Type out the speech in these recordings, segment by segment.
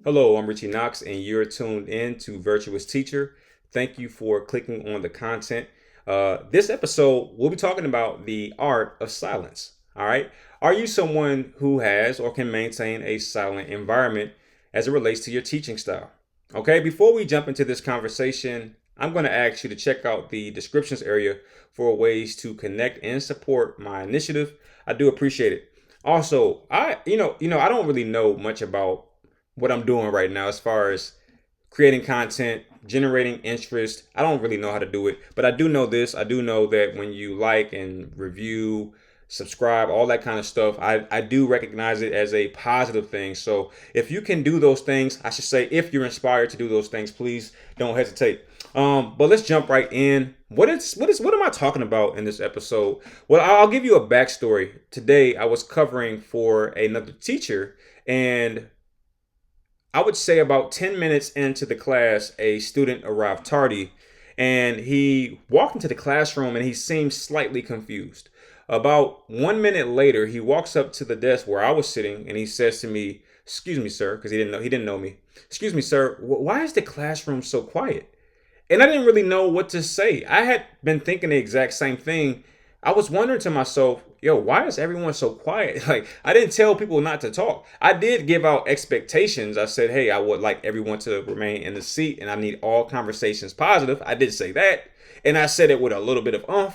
Hello, I'm Ritchie Knox, and you're tuned in to Virtuous Teacher. Thank you for clicking on the content. This episode, we'll be talking about the art of silence. All right. Are you someone who has or can maintain a silent environment as it relates to your teaching style? Okay. Before we jump into this conversation, I'm going to ask you to check out the descriptions area for ways to connect and support my initiative. I do appreciate it. Also, I don't really know much about what I'm doing right now as far as creating content, generating interest. I don't really know how to do it, but I do know this. I do know that when you like and review, subscribe, all that kind of stuff, I do recognize it as a positive thing. So if you can do those things, I should say, if you're inspired to do those things, please don't hesitate. But let's jump right in. What am I talking about in this episode? Well, I'll give you a backstory. Today, I was covering for another teacher, and I would say about 10 minutes into the class, a student arrived tardy, and he walked into the classroom and he seemed slightly confused. About 1 minute later, he walks up to the desk where I was sitting and he says to me, "Excuse me, sir," because he didn't know me. "Excuse me, sir, why is the classroom so quiet?" And I didn't really know what to say. I had been thinking the exact same thing. I was wondering to myself, yo, why is everyone so quiet? Like, I didn't tell people not to talk. I did give out expectations. I said, hey, I would like everyone to remain in the seat and I need all conversations positive. I did say that. And I said it with a little bit of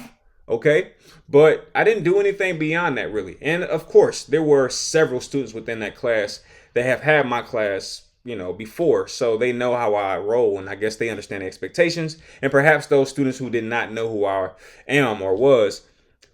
okay? But I didn't do anything beyond that, really. And of course, there were several students within that class that have had my class, before. So they know how I roll, and I guess they understand the expectations. And perhaps those students who did not know who I am or was,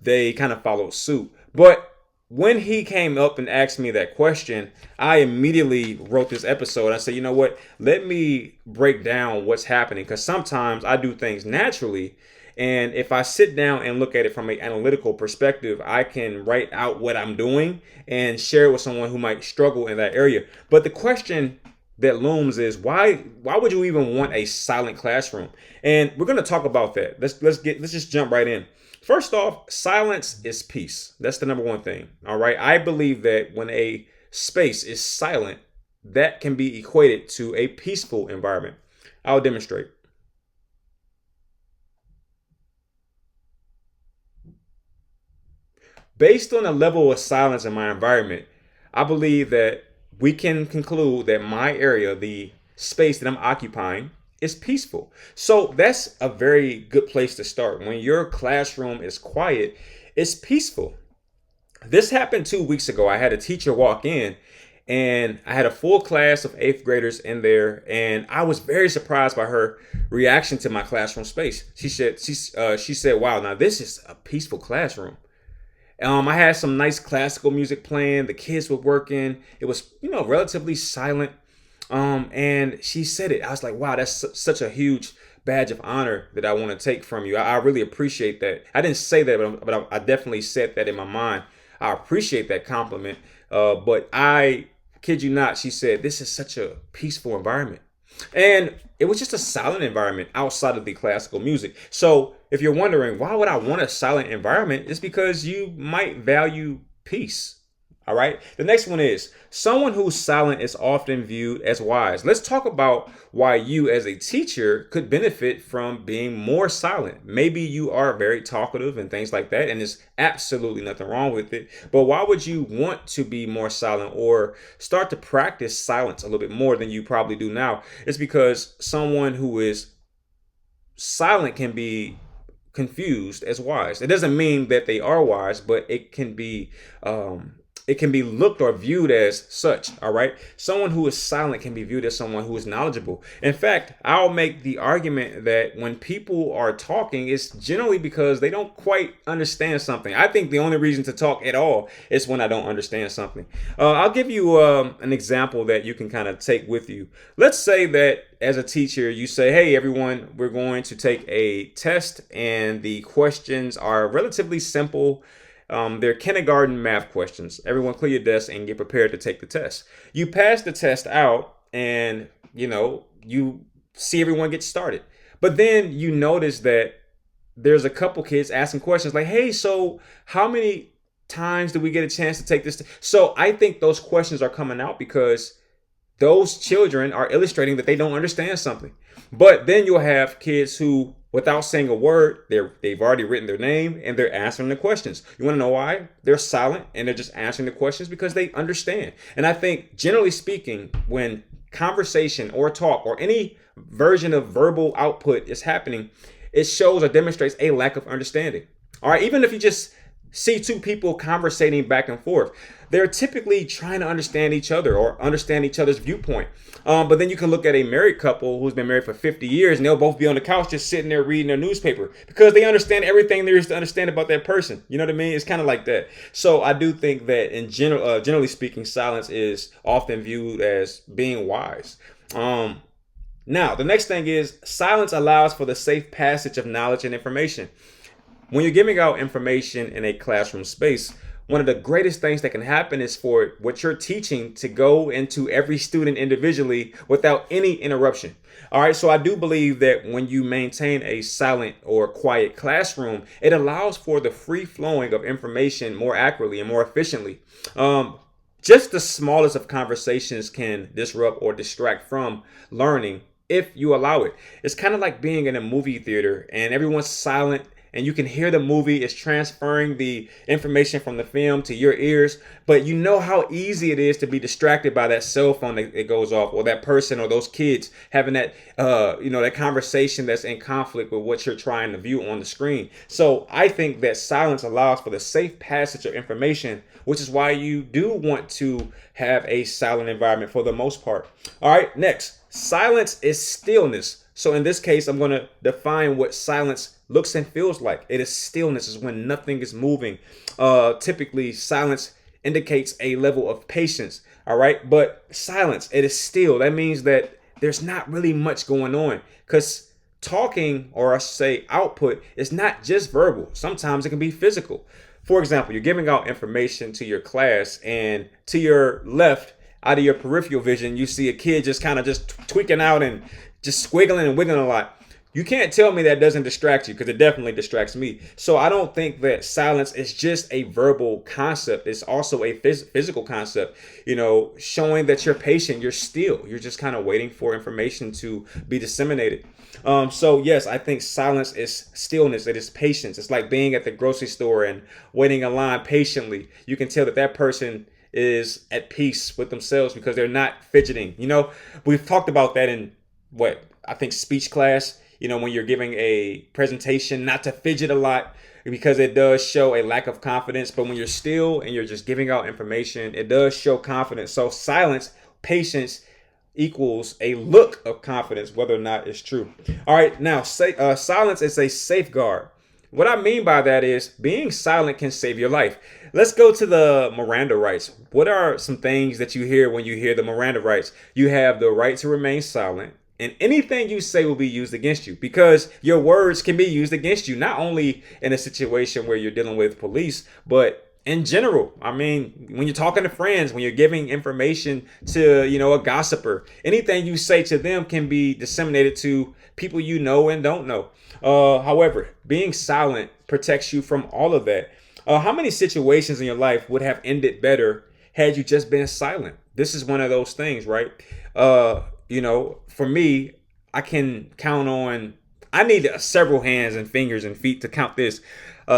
they kind of followed suit. But when he came up and asked me that question, I immediately wrote this episode. I said, you know what? Let me break down what's happening, because sometimes I do things naturally. And if I sit down and look at it from an analytical perspective, I can write out what I'm doing and share it with someone who might struggle in that area. But the question that looms is why would you even want a silent classroom? And we're going to talk about that. Let's just jump right in. First off, silence is peace. That's the number one thing. All right. I believe that when a space is silent, that can be equated to a peaceful environment. I'll demonstrate. Based on the level of silence in my environment, I believe that we can conclude that my area, the space that I'm occupying, is peaceful. So that's a very good place to start. When your classroom is quiet, it's peaceful. This happened 2 weeks ago. I had a teacher walk in and I had a full class of eighth graders in there, and I was very surprised by her reaction to my classroom space. She said, "Wow, now this is a peaceful classroom." I had some nice classical music playing. The kids were working. It was, relatively silent. And she said it. I was like, wow, that's such a huge badge of honor that I want to take from you. I really appreciate that. I didn't say that, but I definitely said that in my mind. I appreciate that compliment. But I kid you not, she said, this is such a peaceful environment. And it was just a silent environment outside of the classical music. So if you're wondering, why would I want a silent environment? It's because you might value peace. All right. The next one is someone who's silent is often viewed as wise. Let's talk about why you as a teacher could benefit from being more silent. Maybe you are very talkative and things like that, and there's absolutely nothing wrong with it. But why would you want to be more silent or start to practice silence a little bit more than you probably do now? It's because someone who is silent can be confused as wise. It doesn't mean that they are wise, but it can be looked or viewed as such. All right. Someone who is silent can be viewed as someone who is knowledgeable. In fact, I'll make the argument that when people are talking, it's generally because they don't quite understand something. I think the only reason to talk at all is when I don't understand something. I'll give you an example that you can kind of take with you. Let's say that as a teacher, you say, hey, everyone, we're going to take a test and the questions are relatively simple. They're kindergarten math questions. Everyone clear your desk and get prepared to take the test. You pass the test out and, you see everyone get started. But then you notice that there's a couple kids asking questions like, hey, so how many times do we get a chance to take this? So I think those questions are coming out because those children are illustrating that they don't understand something. But then you'll have kids who, without saying a word, they've already written their name and they're answering the questions. You want to know why? They're silent and they're just answering the questions because they understand. And I think, generally speaking, when conversation or talk or any version of verbal output is happening, it shows or demonstrates a lack of understanding. All right, even if you just see two people conversating back and forth, they're typically trying to understand each other or understand each other's viewpoint. But then you can look at a married couple who's been married for 50 years and they'll both be on the couch just sitting there reading their newspaper because they understand everything there is to understand about that person. You know what I mean? It's kind of like that. So I do think that in general, generally speaking, silence is often viewed as being wise. Now, the next thing is silence allows for the safe passage of knowledge and information. When you're giving out information in a classroom space, one of the greatest things that can happen is for what you're teaching to go into every student individually without any interruption. All right, so I do believe that when you maintain a silent or quiet classroom, it allows for the free flowing of information more accurately and more efficiently. Just the smallest of conversations can disrupt or distract from learning if you allow it. It's kind of like being in a movie theater and everyone's silent and you can hear the movie is transferring the information from the film to your ears, but you know how easy it is to be distracted by that cell phone that it goes off, or that person or those kids having that that conversation that's in conflict with what you're trying to view on the screen. So I think that silence allows for the safe passage of information, which is why you do want to have a silent environment for the most part. All right, next, silence is stillness. So in this case, I'm going to define what silence looks and feels like. It is stillness, is when nothing is moving. Typically, silence indicates a level of patience. All right, but silence, it is still. That means that there's not really much going on, because talking, or I say output, is not just verbal. Sometimes it can be physical. For example, you're giving out information to your class, and to your left, out of your peripheral vision, you see a kid just kind of just tweaking out and just squiggling and wiggling a lot. You can't tell me that doesn't distract you, because it definitely distracts me. So I don't think that silence is just a verbal concept. It's also a physical concept, showing that you're patient, you're still, you're just kind of waiting for information to be disseminated. So yes, I think silence is stillness. It is patience. It's like being at the grocery store and waiting in line patiently. You can tell that that person is at peace with themselves because they're not fidgeting. We've talked about that in speech class. When you're giving a presentation, not to fidget a lot, because it does show a lack of confidence. But when you're still and you're just giving out information, it does show confidence. So silence, patience equals a look of confidence, whether or not it's true. All right, now silence is a safeguard. What I mean by that is being silent can save your life. Let's go to the Miranda rights. What are some things that you hear when you hear the Miranda rights? You have the right to remain silent, and anything you say will be used against you, because your words can be used against you, not only in a situation where you're dealing with police, but in general. I mean, when you're talking to friends, when you're giving information to, a gossiper, anything you say to them can be disseminated to people you know and don't know. However, being silent protects you from all of that. How many situations in your life would have ended better had you just been silent? This is one of those things, right? For me, I can count on, I need several hands and fingers and feet to count this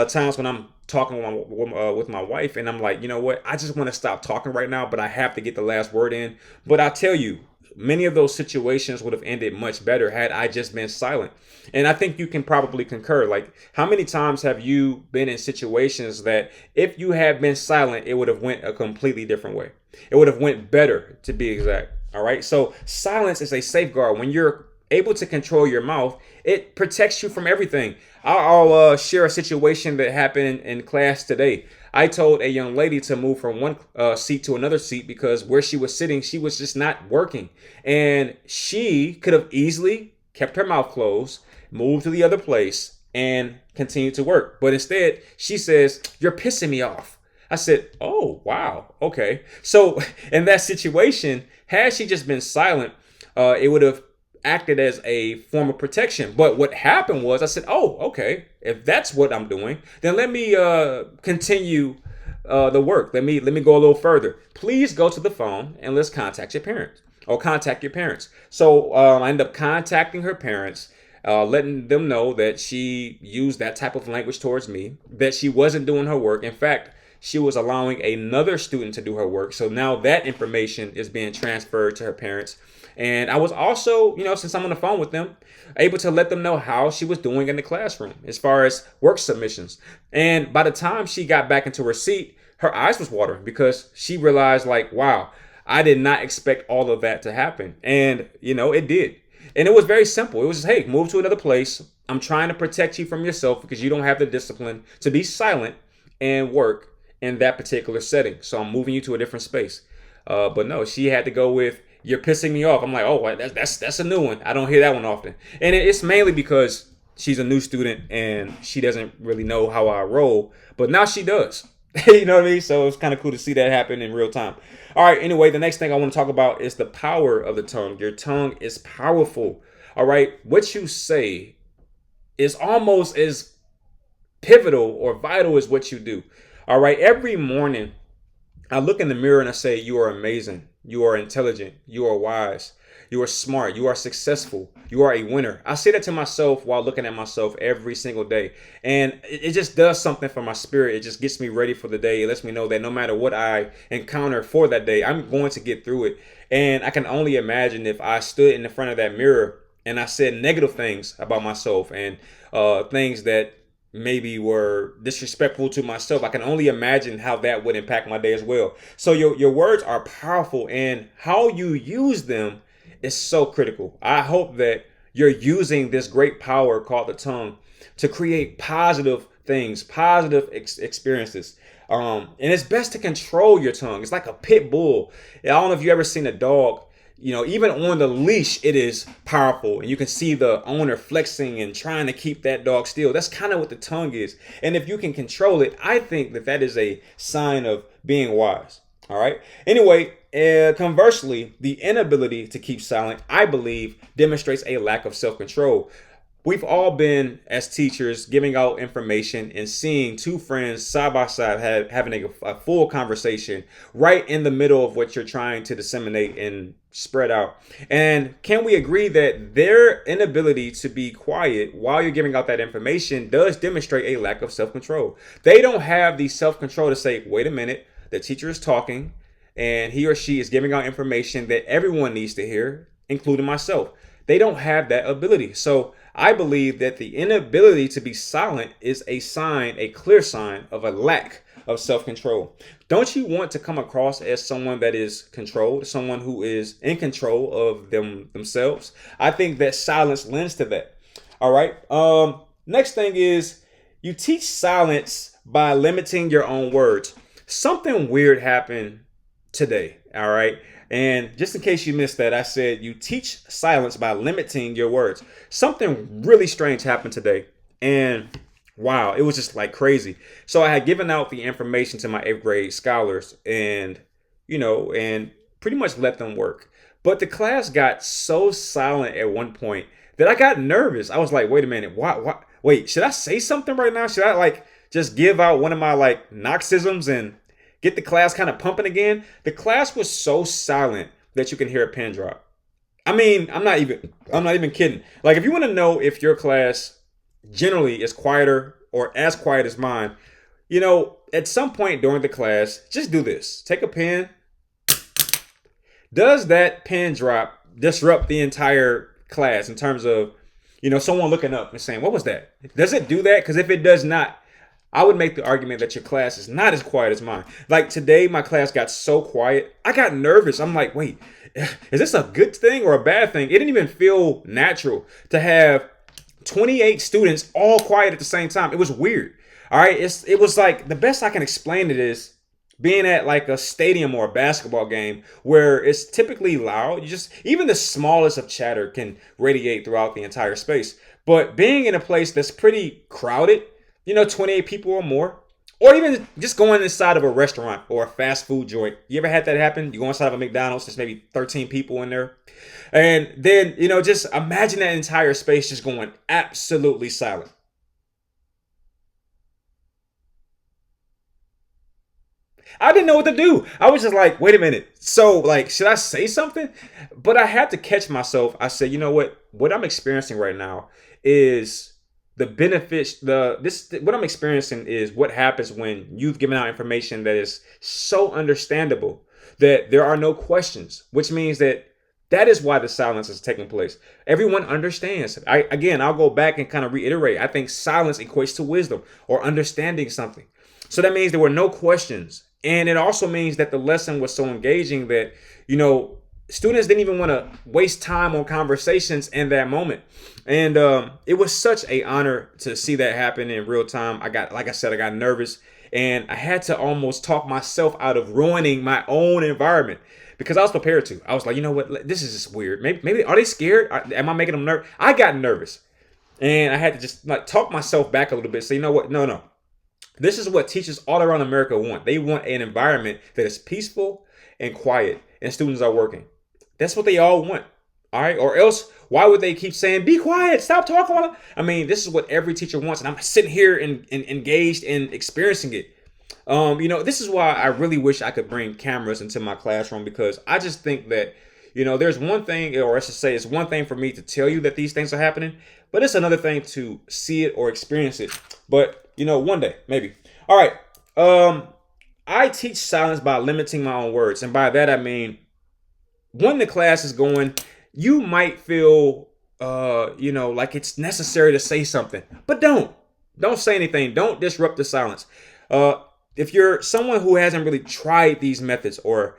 times when I'm talking with my wife and I'm like, you know what, I just want to stop talking right now, but I have to get the last word in. But I tell you, many of those situations would have ended much better had I just been silent. And I think you can probably concur. Like, how many times have you been in situations that if you had been silent, it would have went a completely different way? It would have went better, to be exact. All right. So silence is a safeguard. When you're able to control your mouth, it protects you from everything. I'll share a situation that happened in class today. I told a young lady to move from one seat to another seat because where she was sitting, she was just not working. And she could have easily kept her mouth closed, moved to the other place, and continued to work. But instead, she says, "You're pissing me off." I said, "Oh, wow. Okay." So in that situation, had she just been silent, it would have acted as a form of protection. But what happened was I said, "Oh, okay. If that's what I'm doing, then let me continue the work. Let me go a little further. Please go to the phone and let's contact your parents." or contact your parents. So I ended up contacting her parents, letting them know that she used that type of language towards me, that she wasn't doing her work. In fact, she was allowing another student to do her work. So now that information is being transferred to her parents. And I was also, since I'm on the phone with them, able to let them know how she was doing in the classroom as far as work submissions. And by the time she got back into her seat, her eyes was watering because she realized, like, wow, I did not expect all of that to happen. And, it did. And it was very simple. It was just, hey, move to another place. I'm trying to protect you from yourself because you don't have the discipline to be silent and work in that particular setting. So I'm moving you to a different space. But no, she had to go with, you're pissing me off. I'm like, oh, that's a new one. I don't hear that one often. And it's mainly because she's a new student and she doesn't really know how I roll. But now she does. You know what I mean? So it's kind of cool to see that happen in real time. All right. Anyway, the next thing I want to talk about is the power of the tongue. Your tongue is powerful. All right. What you say is almost as pivotal or vital as what you do. All right. Every morning, I look in the mirror and I say, you are amazing. You are intelligent. You are wise. You are smart. You are successful. You are a winner. I say that to myself while looking at myself every single day. And it just does something for my spirit. It just gets me ready for the day. It lets me know that no matter what I encounter for that day, I'm going to get through it. And I can only imagine if I stood in the front of that mirror and I said negative things about myself and things that maybe were disrespectful to myself. I can only imagine how that would impact my day as well. So your words are powerful, and how you use them is so critical. I hope that you're using this great power called the tongue to create positive things, positive experiences. And it's best to control your tongue. It's like a pit bull. I don't know if you ever seen a dog. Even on the leash, it is powerful. And you can see the owner flexing and trying to keep that dog still. That's kind of what the tongue is. And if you can control it, I think that is a sign of being wise. All right. Anyway, conversely, the inability to keep silent, I believe, demonstrates a lack of self-control. We've all been, as teachers, giving out information and seeing two friends side by side having a full conversation right in the middle of what you're trying to disseminate and spread out. And can we agree that their inability to be quiet while you're giving out that information does demonstrate a lack of self-control? They don't have the self-control to say, wait a minute, the teacher is talking and he or she is giving out information that everyone needs to hear, including myself. They don't have that ability. So I believe that the inability to be silent is a sign, a clear sign of a lack of self-control. Don't you want to come across as someone that is controlled, someone who is in control of themselves? I think that silence lends to that. All right. Next thing is you teach silence by limiting your own words. Something weird happened today. All right. And just in case you missed that, I said you teach silence by limiting your words. Something really strange happened today. And wow, it was just like crazy. So I had given out the information to my 8th grade scholars and pretty much let them work. But the class got so silent at one point that I got nervous. I was like, wait a minute. Wait, should I say something right now? Should I just give out one of my Knoxisms and get the class kind of pumping again? The class was so silent that you can hear a pin drop. I mean, I'm not even kidding. If you want to know if your class generally is quieter or as quiet as mine, at some point during the class, just do this. Take a pen. Does that pin drop disrupt the entire class in terms of, someone looking up and saying, what was that? Does it do that? Because if it does not, I would make the argument that your class is not as quiet as mine. Today, my class got so quiet. I got nervous. I'm like, wait, is this a good thing or a bad thing? It didn't even feel natural to have 28 students all quiet at the same time. It was weird. All right. It was the best I can explain it is being at a stadium or a basketball game where it's typically loud. Even the smallest of chatter can radiate throughout the entire space. But being in a place that's pretty crowded, 28 people or more, or even just going inside of a restaurant or a fast food joint. You ever had that happen? You go inside of a McDonald's, there's maybe 13 people in there. And then, just imagine that entire space just going absolutely silent. I didn't know what to do. I was just like, wait a minute. So like, should I say something? But I had to catch myself. I said, you know what I'm experiencing right now is the benefits, what I'm experiencing is what happens when you've given out information that is so understandable that there are no questions, which means that is why the silence is taking place. Everyone understands. I'll go back and kind of reiterate. I think silence equates to wisdom or understanding something. So that means there were no questions. And it also means that the lesson was so engaging that, students didn't even want to waste time on conversations in that moment. And it was such an honor to see that happen in real time. I got nervous, and I had to almost talk myself out of ruining my own environment because I was prepared to. I was like, you know what? This is just weird. Maybe are they scared? Am I making them nervous? I got nervous, and I had to just like talk myself back a little bit. Say, you know what? No. This is what teachers all around America want. They want an environment that is peaceful and quiet, and students are working. That's what they all want. All right. Or else, why would they keep saying, be quiet, stop talking? I mean, this is what every teacher wants. And I'm sitting here and engaged in experiencing it. This is why I really wish I could bring cameras into my classroom, because I just think that, there's one thing, or I should say, it's one thing for me to tell you that these things are happening, but it's another thing to see it or experience it. But, one day, maybe. All right. I teach silence by limiting my own words. And by that, I mean, when the class is going, you might feel, like it's necessary to say something, but don't say anything. Don't disrupt the silence. If you're someone who hasn't really tried these methods or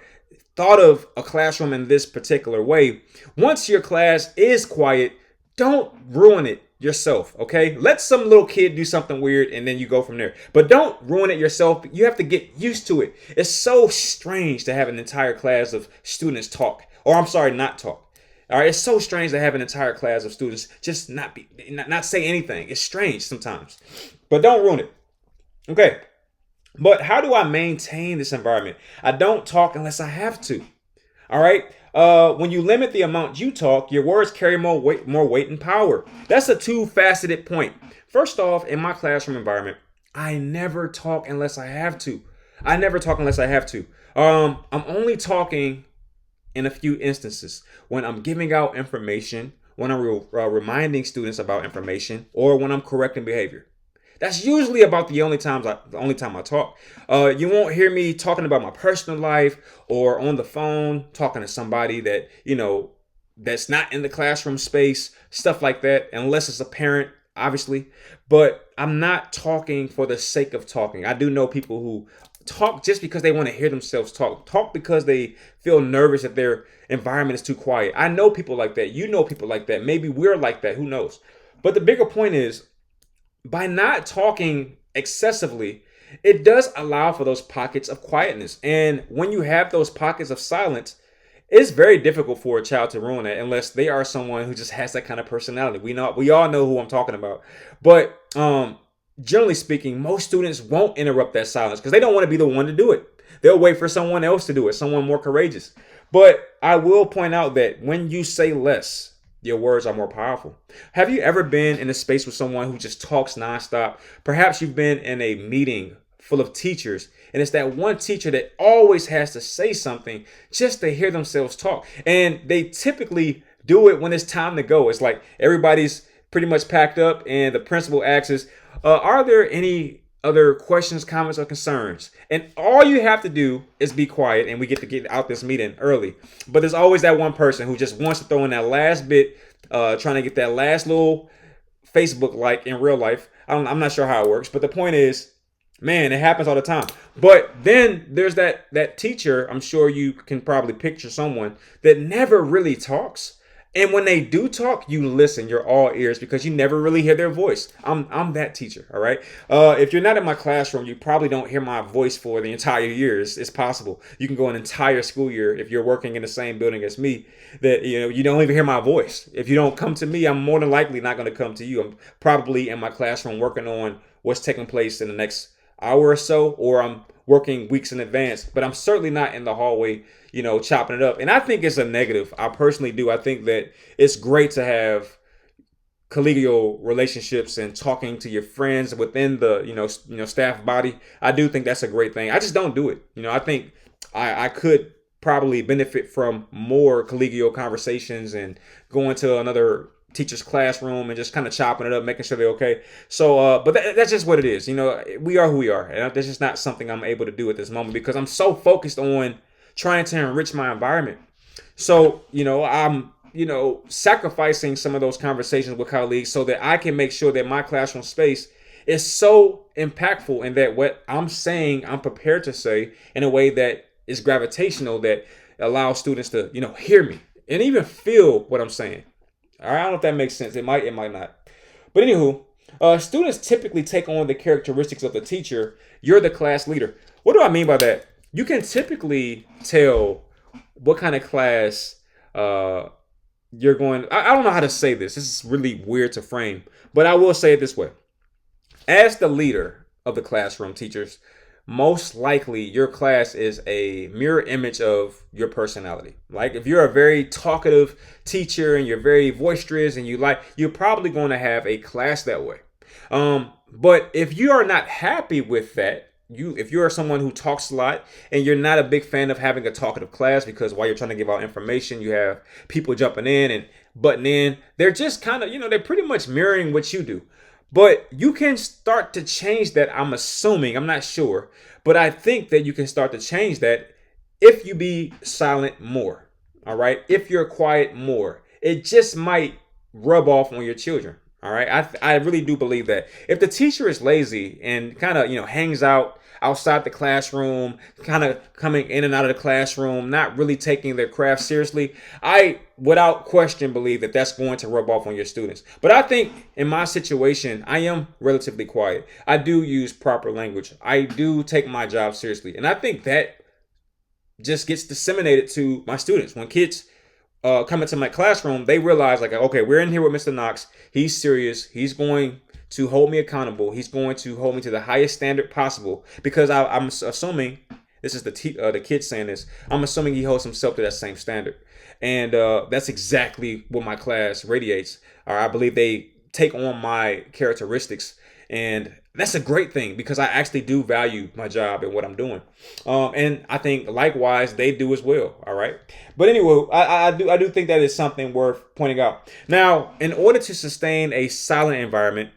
thought of a classroom in this particular way, once your class is quiet, don't ruin it yourself. Okay. Let some little kid do something weird and then you go from there, but don't ruin it yourself. You have to get used to it. It's so strange to have an entire class of students talk, or I'm sorry, not talk. All right. It's so strange to have an entire class of students just not say anything. It's strange sometimes, but don't ruin it. Okay. But how do I maintain this environment? I don't talk unless I have to. All right. When you limit the amount you talk, your words carry more weight and power. That's a two-faceted point. First off, in my classroom environment, I never talk unless I have to. I'm only talking in a few instances when I'm giving out information, when I'm reminding students about information, or when I'm correcting behavior. That's usually about the only time I talk. You won't hear me talking about my personal life or on the phone talking to somebody that, that's not in the classroom space, stuff like that, unless it's a parent, obviously. But I'm not talking for the sake of talking. I do know people who talk just because they want to hear themselves talk because they feel nervous that their environment is too quiet. I know people like that. You know people like that. Maybe we're like that. Who knows? But the bigger point is, by not talking excessively, it does allow for those pockets of quietness. And when you have those pockets of silence, it's very difficult for a child to ruin that unless they are someone who just has that kind of personality. We all know who I'm talking about. But generally speaking, most students won't interrupt that silence because they don't want to be the one to do it. They'll wait for someone else to do it, someone more courageous. But I will point out that when you say less, your words are more powerful. Have you ever been in a space with someone who just talks nonstop? Perhaps you've been in a meeting full of teachers, and it's that one teacher that always has to say something just to hear themselves talk. And they typically do it when it's time to go. It's like everybody's pretty much packed up, and the principal asks, are there any other questions, comments, or concerns? And all you have to do is be quiet, and we get to get out this meeting early. But there's always that one person who just wants to throw in that last bit, trying to get that last little Facebook like in real life. I'm not sure how it works, but the point is, man, it happens all the time. But then there's that teacher, I'm sure you can probably picture someone that never really talks. And when they do talk, you listen. You're all ears because you never really hear their voice. I'm that teacher, all right? If you're not in my classroom, you probably don't hear my voice for the entire year. It's possible. You can go an entire school year if you're working in the same building as me that you don't even hear my voice. If you don't come to me, I'm more than likely not going to come to you. I'm probably in my classroom working on what's taking place in the next hour or so, or I'm working weeks in advance, but I'm certainly not in the hallway, chopping it up. And I think it's a negative. I personally do. I think that it's great to have collegial relationships and talking to your friends within the staff body. I do think that's a great thing. I just don't do it. I think I could probably benefit from more collegial conversations and going to another teacher's classroom and just kind of chopping it up, making sure they're okay. So, but that's just what it is. We are who we are, and that's just not something I'm able to do at this moment because I'm so focused on trying to enrich my environment. So, I'm sacrificing some of those conversations with colleagues so that I can make sure that my classroom space is so impactful and that what I'm saying, I'm prepared to say in a way that is gravitational, that allows students to, hear me and even feel what I'm saying. All right, I don't know if that makes sense. It might not. But anywho, students typically take on the characteristics of the teacher. You're the class leader. What do I mean by that? You can typically tell what kind of class you're going. I don't know how to say this. This is really weird to frame, but I will say it this way. As the leader of the classroom, teachers, most likely your class is a mirror image of your personality. Like if you're a very talkative teacher and you're very boisterous and you're probably going to have a class that way. But if you are not happy with that, if you're someone who talks a lot and you're not a big fan of having a talkative class because while you're trying to give out information, you have people jumping in and butting in, they're just kind of, they're pretty much mirroring what you do. But you can start to change that. I'm assuming, I'm not sure, but I think that you can start to change that if you be silent more. All right. If you're quiet more, it just might rub off on your children. All right. I really do believe that if the teacher is lazy and kind of, hangs out outside the classroom, kind of coming in and out of the classroom, not really taking their craft seriously, I, without question, believe that that's going to rub off on your students. But I think in my situation, I am relatively quiet. I do use proper language. I do take my job seriously. And I think that just gets disseminated to my students. When kids come into my classroom, they realize like, okay, we're in here with Mr. Knox. He's serious. He's going to hold me accountable. He's going to hold me to the highest standard possible because I'm assuming, this is the kid saying this, I'm assuming he holds himself to that same standard. And that's exactly what my class radiates. I believe they take on my characteristics. And that's a great thing because I actually do value my job and what I'm doing. And I think likewise, they do as well. All right. But anyway, I do think that is something worth pointing out. Now, in order to sustain a silent environment,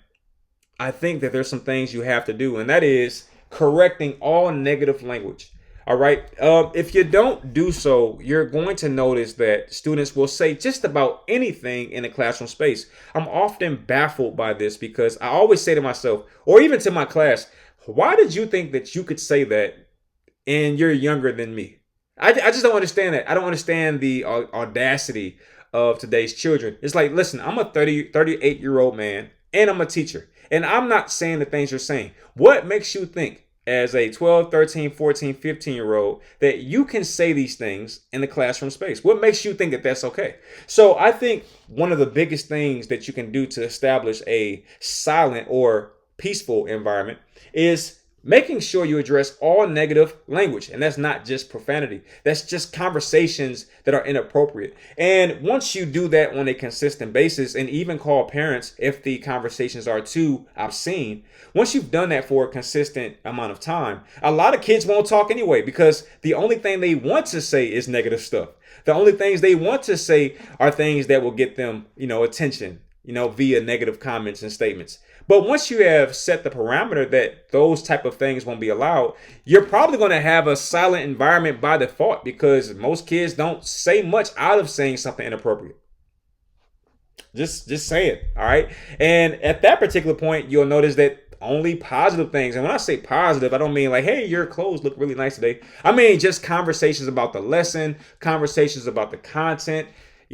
I think that there's some things you have to do, and that is correcting all negative language. All right. If you don't do so, you're going to notice that students will say just about anything in a classroom space. I'm often baffled by this because I always say to myself, or even to my class, why did you think that you could say that and you're younger than me? I just don't understand that. I don't understand the audacity of today's children. It's like, listen, I'm a 38-year-old man and I'm a teacher. And I'm not saying the things you're saying. What makes you think as a 12, 13, 14, 15-year-old that you can say these things in the classroom space? What makes you think that that's okay? So I think one of the biggest things that you can do to establish a silent or peaceful environment is making sure you address all negative language. And that's not just profanity. That's just conversations that are inappropriate. And once you do that on a consistent basis and even call parents if the conversations are too obscene, once you've done that for a consistent amount of time, a lot of kids won't talk anyway because the only thing they want to say is negative stuff. The only things they want to say are things that will get them, attention, via negative comments and statements. But once you have set the parameter that those type of things won't be allowed, you're probably going to have a silent environment by default because most kids don't say much out of saying something inappropriate. Just say it. All right. And at that particular point, you'll notice that only positive things. And when I say positive, I don't mean like, hey, your clothes look really nice today. I mean, just conversations about the lesson, conversations about the content,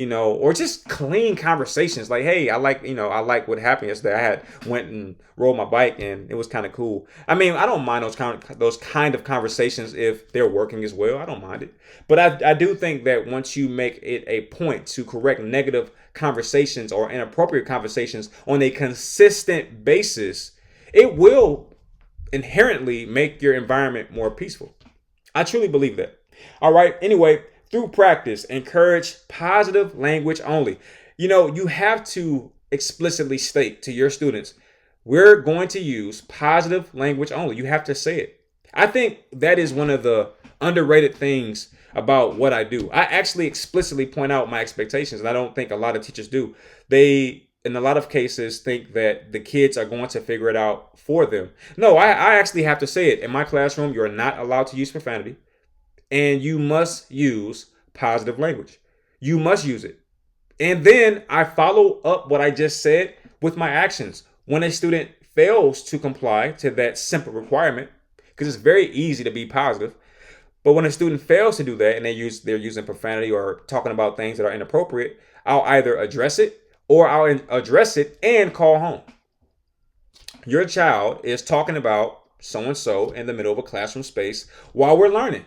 or just clean conversations like, hey, I like what happened yesterday. I went and rode my bike and it was kind of cool. I mean, I don't mind those kind of conversations if they're working as well. I don't mind it. But I do think that once you make it a point to correct negative conversations or inappropriate conversations on a consistent basis, it will inherently make your environment more peaceful. I truly believe that. All right. Anyway, through practice, encourage positive language only. You have to explicitly state to your students, we're going to use positive language only. You have to say it. I think that is one of the underrated things about what I do. I actually explicitly point out my expectations, and I don't think a lot of teachers do. They, in a lot of cases, think that the kids are going to figure it out for them. No, I actually have to say it. In my classroom, you're not allowed to use profanity, and you must use positive language. You must use it. And then I follow up what I just said with my actions. When a student fails to comply to that simple requirement, because it's very easy to be positive, but when a student fails to do that and they're using profanity or talking about things that are inappropriate, I'll either address it or I'll address it and call home. Your child is talking about so-and-so in the middle of a classroom space while we're learning.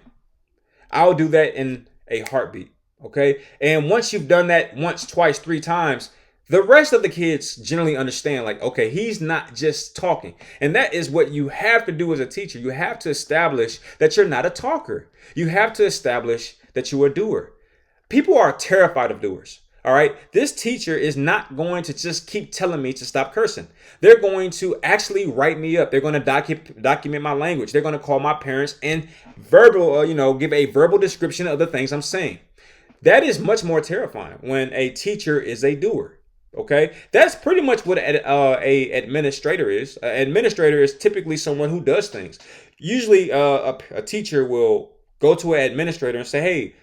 I'll do that in a heartbeat. Okay. And once you've done that once, twice, 3 times, the rest of the kids generally understand, like, okay, he's not just talking. And that is what you have to do as a teacher. You have to establish that you're not a talker. You have to establish that you're a doer. People are terrified of doers. All right. This teacher is not going to just keep telling me to stop cursing. They're going to actually write me up. They're going to document my language. They're going to call my parents and give a verbal description of the things I'm saying. That is much more terrifying when a teacher is a doer. Okay, that's pretty much what a administrator is. An administrator is typically someone who does things. Usually, a teacher will go to an administrator and say, "Hey,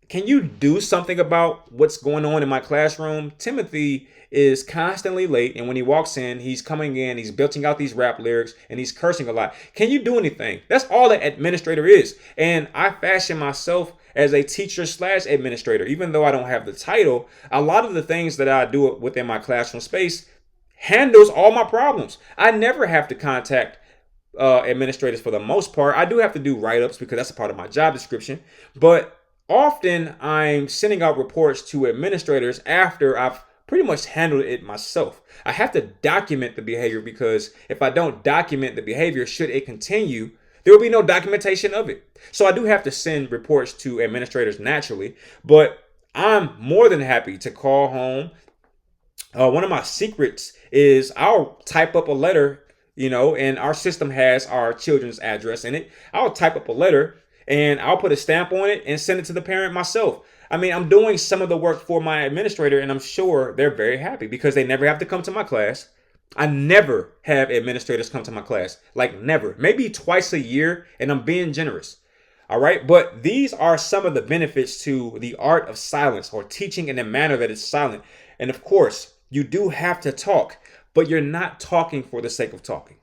can you do something about what's going on in my classroom? Timothy is constantly late, and when he walks in, he's coming in, he's belching out these rap lyrics, and he's cursing a lot. Can you do anything?" That's all an administrator is. And I fashion myself as a teacher / administrator. Even though I don't have the title, a lot of the things that I do within my classroom space handles all my problems. I never have to contact administrators for the most part. I do have to do write-ups because that's a part of my job description. But often I'm sending out reports to administrators after I've pretty much handled it myself. I have to document the behavior because if I don't document the behavior, should it continue, there will be no documentation of it. So I do have to send reports to administrators naturally, but I'm more than happy to call home. One of my secrets is I'll type up a letter, and our system has our children's address in it. I'll type up a letter and I'll put a stamp on it and send it to the parent myself. I mean, I'm doing some of the work for my administrator, and I'm sure they're very happy because they never have to come to my class. I never have administrators come to my class, like never, maybe twice a year, and I'm being generous. All right. But these are some of the benefits to the art of silence, or teaching in a manner that is silent. And of course, you do have to talk, but you're not talking for the sake of talking.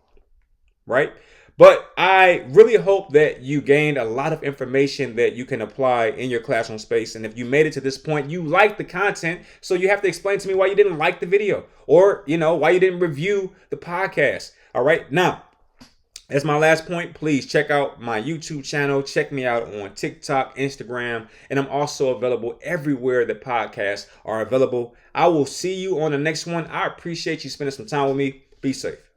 Right. But I really hope that you gained a lot of information that you can apply in your classroom space. And if you made it to this point, you like the content. So you have to explain to me why you didn't like the video, or, why you didn't review the podcast. All right. Now, as my last point, please check out my YouTube channel. Check me out on TikTok, Instagram, and I'm also available everywhere that podcasts are available. I will see you on the next one. I appreciate you spending some time with me. Be safe.